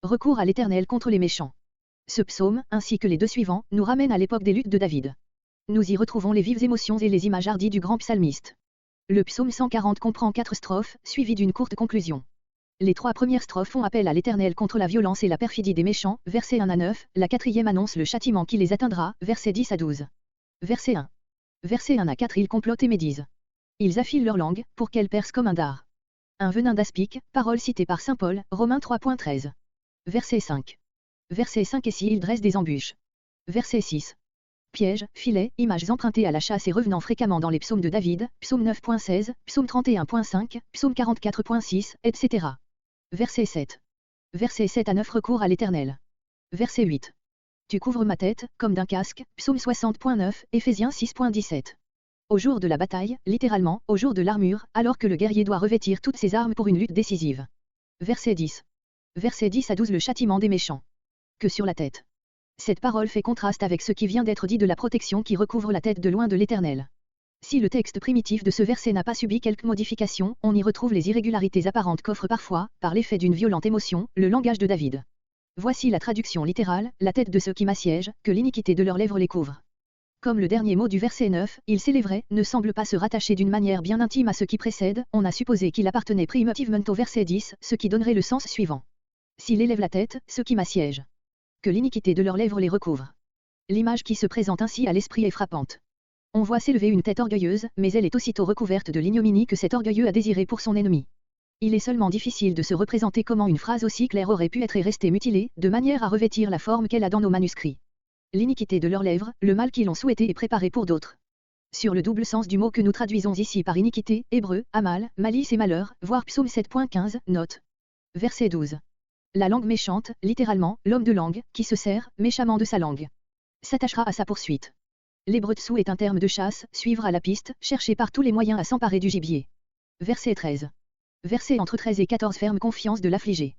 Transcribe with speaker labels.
Speaker 1: Recours à l'Éternel contre les méchants. Ce psaume, ainsi que les deux suivants, nous ramènent à l'époque des luttes de David. Nous y retrouvons les vives émotions et les images hardies du grand psalmiste. Le psaume 140 comprend 4 strophes, suivies d'une courte conclusion. Les 3 premières strophes font appel à l'Éternel contre la violence et la perfidie des méchants, versets 1 à 9, la 4e annonce le châtiment qui les atteindra, versets 10 à 12. Verset 1. Versets 1 à 4 ils complotent et médisent. Ils affilent leur langue, pour qu'elle perce comme un dard. Un venin d'aspic, parole citée par saint Paul, Romains 3.13. Verset 5. Versets 5 et 6 ils dressent des embûches. Verset 6. Pièges, filets, images empruntées à la chasse et revenant fréquemment dans les psaumes de David, psaume 9.16, psaume 31.5, psaume 44.6, etc. Verset 7. Verset 7 à 9 recours à l'Éternel. Verset 8. Tu couvres ma tête, comme d'un casque, psaume 60.9, Éphésiens 6.17. Au jour de la bataille, littéralement, au jour de l'armure, alors que le guerrier doit revêtir toutes ses armes pour une lutte décisive. Verset 10. Verset 10 à 12 le châtiment des méchants. Que sur la tête. Cette parole fait contraste avec ce qui vient d'être dit de la protection qui recouvre la tête de loin de l'Éternel. Si le texte primitif de ce verset n'a pas subi quelque modification, on y retrouve les irrégularités apparentes qu'offre parfois, par l'effet d'une violente émotion, le langage de David. Voici la traduction littérale, la tête de ceux qui m'assiègent, que l'iniquité de leurs lèvres les couvre. Comme le dernier mot du verset 9, il s'élèverait, ne semble pas se rattacher d'une manière bien intime à ce qui précède, on a supposé qu'il appartenait primitivement au verset 10, ce qui donnerait le sens suivant. S'il élève la tête, ceux qui m'assiègent. Que l'iniquité de leurs lèvres les recouvre. L'image qui se présente ainsi à l'esprit est frappante. On voit s'élever une tête orgueilleuse, mais elle est aussitôt recouverte de l'ignominie que cet orgueilleux a désiré pour son ennemi. Il est seulement difficile de se représenter comment une phrase aussi claire aurait pu être et rester mutilée, de manière à revêtir la forme qu'elle a dans nos manuscrits. L'iniquité de leurs lèvres, le mal qu'ils ont souhaité et préparé pour d'autres. Sur le double sens du mot que nous traduisons ici par iniquité, hébreu, amal, malice et malheur, voir psaume 7.15, note. Verset 12. La langue méchante, littéralement, l'homme de langue, qui se sert, méchamment de sa langue. S'attachera à sa poursuite. L'hébreu-dessous est un terme de chasse, suivre à la piste, chercher par tous les moyens à s'emparer du gibier. Verset 13. Verset entre 13 et 14 ferme confiance de l'affligé.